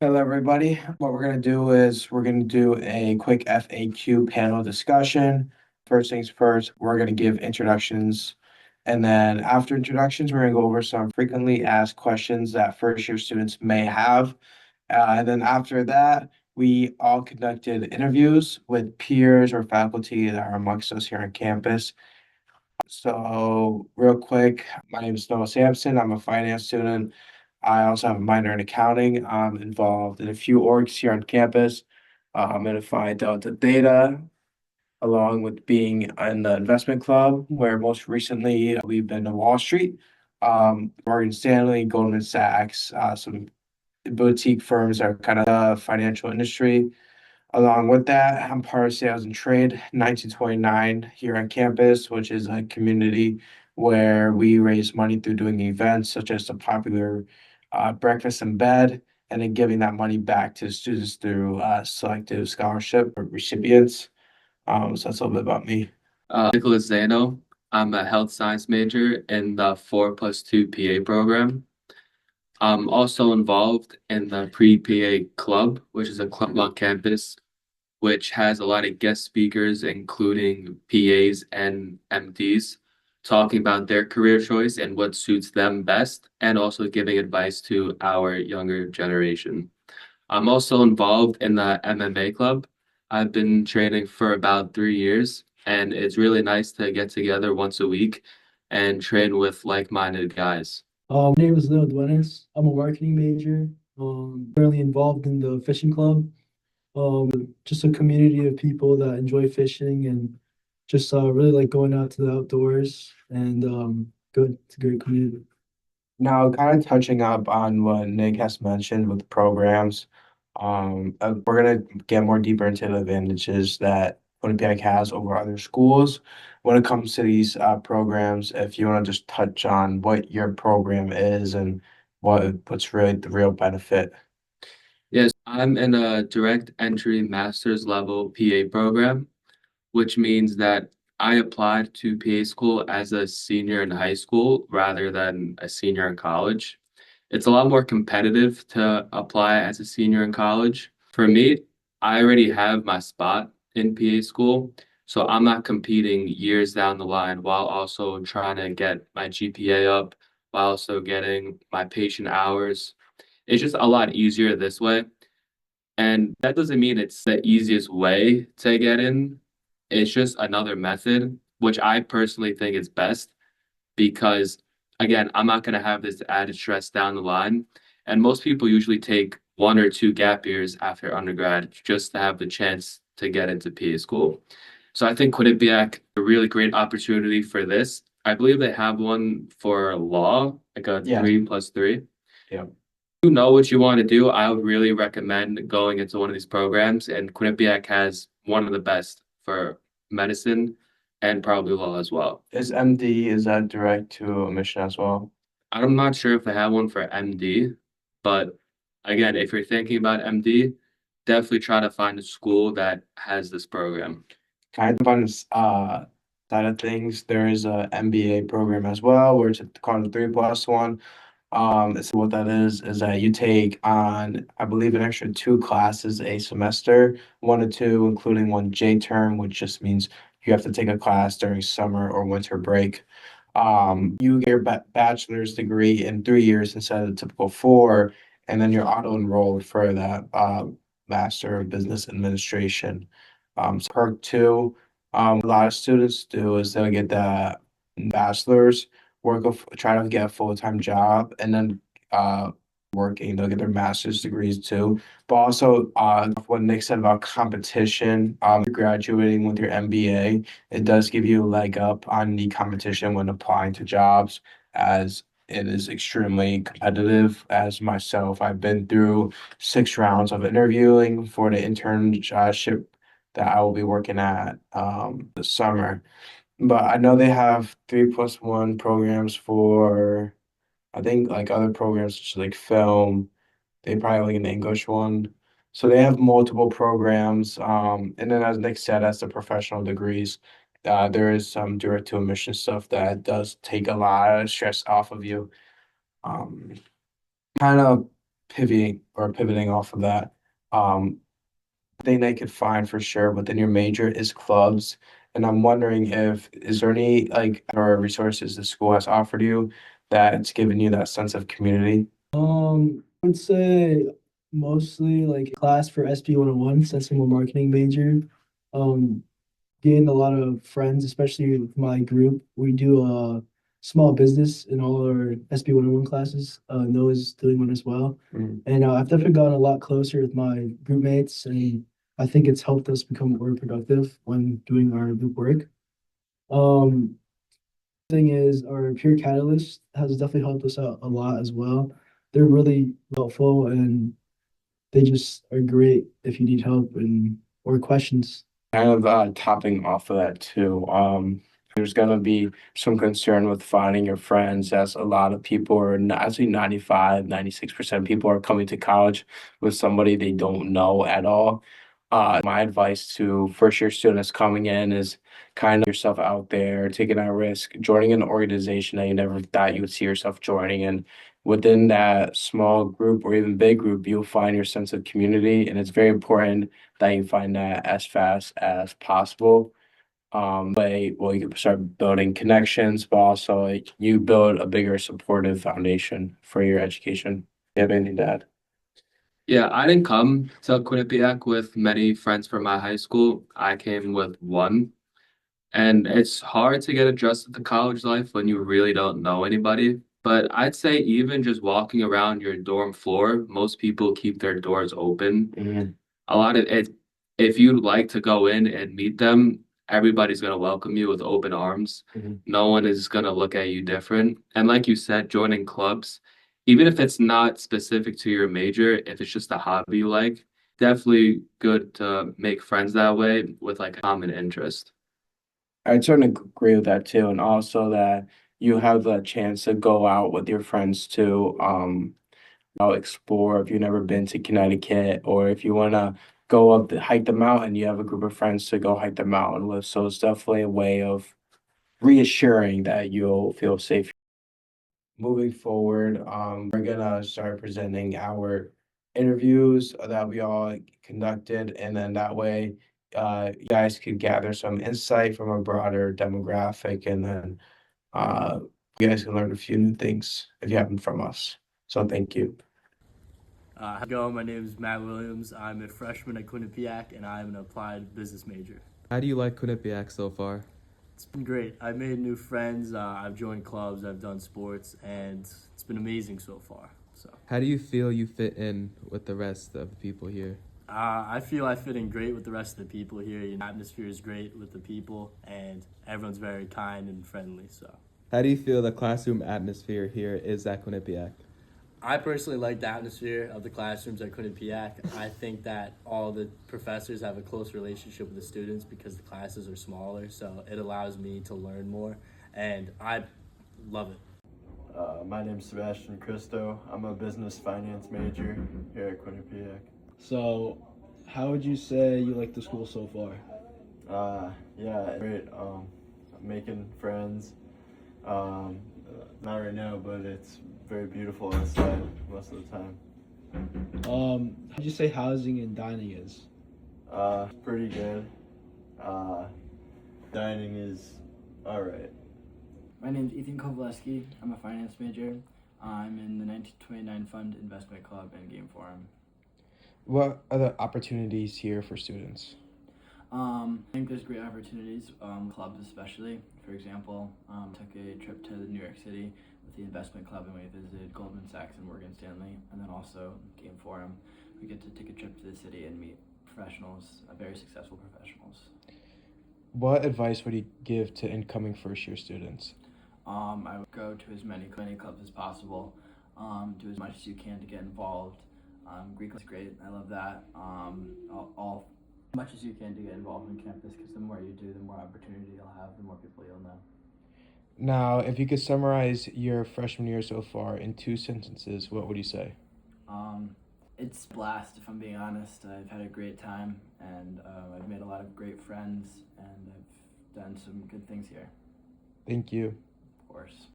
Hello, everybody. What we're going to do is we're going to do a quick FAQ panel discussion. First things first, we're going to give introductions. And then after introductions, we're going to go over some frequently asked questions that first year students may have. And then after that, we all conducted interviews with peers or faculty that are amongst us here on campus. So, real quick, my name is Noah Sampson. I'm a finance student. I also have a minor in accounting. I'm involved in a few orgs here on campus. In Phi Delta Data, along with being in the investment club, where most recently we've been to Wall Street, Morgan Stanley, Goldman Sachs, some boutique firms that are kind of the financial industry. Along with that, I'm part of Sales and Trade 1929 here on campus, which is a community where we raise money through doing events such as the popular breakfast in bed, and then giving that money back to students through selective scholarship recipients. So that's a little bit about me. Nicholas Zano. I'm a health science major in the 4+2 PA program. I'm also involved in the pre-PA club, which is a club on campus, which has a lot of guest speakers, including PAs and MDs, talking about their career choice and what suits them best, and also giving advice to our younger generation. I'm also involved in the MMA club. I've been training for about 3 years, and it's really nice to get together once a week and train with like-minded guys. My name is Leo Duenes. I'm a marketing major. Currently involved in the fishing club. Just a community of people that enjoy fishing and just really like going out to the outdoors and good. It's a great community. Now, kind of touching up on what Nick has mentioned with programs, we're gonna get more deeper into the advantages that Winnipeg has over other schools when it comes to these programs. If you want to just touch on what your program is and what's really the real benefit. Yes, I'm in a direct entry master's level PA program, which means that I applied to PA school as a senior in high school rather than a senior in college. It's a lot more competitive to apply as a senior in college. For me, I already have my spot in PA school, so I'm not competing years down the line while also trying to get my GPA up, while also getting my patient hours. It's just a lot easier this way. And that doesn't mean it's the easiest way to get in. It's just another method, which I personally think is best because, again, I'm not going to have this added stress down the line. And most people usually take 1 or 2 gap years after undergrad just to have the chance to get into PA school. So I think Quinnipiac a really great opportunity for this. I believe they have one for law, like a Yeah, 3+3. yeah. You know what you want to do, I would really recommend going into one of these programs. And Quinnipiac has one of the best for medicine and probably law as well. Is MD, is that direct to admission as well? I'm not sure if they have one for MD, but again, if you're thinking about MD, definitely try to find a school that has this program. Kind of on this side of things, there is a MBA program as well, where it's called a 3+1. So what that is that you take on, I believe, an extra 2 classes a semester, 1 or 2, including one J term, which just means you have to take a class during summer or winter break. You get your bachelor's degree in 3 years instead of the typical four, and then you're auto-enrolled for that Master of Business Administration. So perk two, a lot of students do is they'll get the bachelor's try to get a full-time job and then working, they'll get their master's degrees too. But also what Nick said about competition, graduating with your MBA, it does give you a leg up on the competition when applying to jobs, as it is extremely competitive. As myself, I've been through 6 rounds of interviewing for the internship that I will be working at this summer. But I know they have 3+1 programs for, I think, like other programs such as like film. They probably have like an English one. So they have multiple programs. And then as Nick said, as the professional degrees, there is some direct to admission stuff that does take a lot of stress off of you. Um, kind of. pivoting off of that, um, thing they could find for sure within your major is clubs. And I'm wondering if is there any like or resources the school has offered you that's given you that sense of community? I would say mostly like class for SB 101 since I'm a marketing major. Um, Gained a lot of friends, especially with my group. We do a small business in all our SB 101 classes. Noah's doing one as well. Mm. And I've definitely gotten a lot closer with my group mates, and I think it's helped us become more productive when doing our group work. Um, Thing is, our peer catalyst has definitely helped us out a lot as well. They're really helpful and they just are great if you need help and or questions. Kind of topping off of that too. There's gonna be some concern with finding your friends, as a lot of people are not, actually 96% of people are coming to college with somebody they don't know at all. My advice to first year students coming in is kind of yourself out there, taking that risk, joining an organization that you never thought you would see yourself joining. And within that small group or even big group, you'll find your sense of community. And it's very important that you find that as fast as possible. Well, you can start building connections, but also like, you build a bigger supportive foundation for your education. You have anything to add? Yeah, I didn't come to Quinnipiac with many friends from my high school. I came with one. And it's hard to get adjusted to college life when you really don't know anybody. But I'd say even just walking around your dorm floor, most people keep their doors open. Mhm. A lot of it, if you'd like to go in and meet them, everybody's going to welcome you with open arms. Mhm. No one is going to look at you different. And like you said, joining clubs, even if it's not specific to your major, if it's just a hobby you like, definitely good to make friends that way with like a common interest. I certainly agree with that too, and also that you have the chance to go out with your friends to explore if you've never been to Connecticut, or if you want to go hike the mountain, you have a group of friends to go hike the mountain with. So it's definitely a way of reassuring that you'll feel safe. Moving forward, we're gonna start presenting our interviews that we all conducted, and then that way, you guys could gather some insight from a broader demographic, and then uh, you guys can learn a few new things if you haven't from us. So thank you. How's it going? My name is Matt Williams. I'm a freshman at Quinnipiac, and I'm an applied business major. How do you like Quinnipiac so far? It's been great. I've made new friends. I've joined clubs. I've done sports, and it's been amazing so far. So How do you feel you fit in with the rest of the people here? I feel I fit in great with the rest of the people here. The atmosphere is great with the people, and everyone's very kind and friendly. So How do you feel the classroom atmosphere here is at Quinnipiac? I personally like the atmosphere of the classrooms at Quinnipiac. I think that all the professors have a close relationship with the students because the classes are smaller, so it allows me to learn more, and I love it. My name's Sebastian Cristo. I'm a business finance major here at Quinnipiac. So, how would you say you like the school so far? Yeah, great. Making friends. Not right now, but it's very beautiful outside most of the time. How would you say housing and dining is? Pretty good. Uh, Dining is alright. My name's Ethan Kovaleski. I'm a finance major. I'm in the 1929 Fund Investment Club and Game Forum. What are the opportunities here for students? I think there's great opportunities, clubs especially. For example, took a trip to New York City with the investment club and we visited Goldman Sachs and Morgan Stanley, and then also Game Forum. We get to take a trip to the city and meet professionals, very successful professionals. What advice would you give to incoming first year students? I would go to as many clubs as possible, do as much as you can to get involved. Greek is great, I love that. All much as you can to get involved in campus because the more you do, the more opportunity you'll have, the more people you'll know. Now, if you could summarize your freshman year so far in 2 sentences, what would you say? It's a blast, if I'm being honest. I've had a great time, and I've made a lot of great friends, and I've done some good things here, Thank you. of course.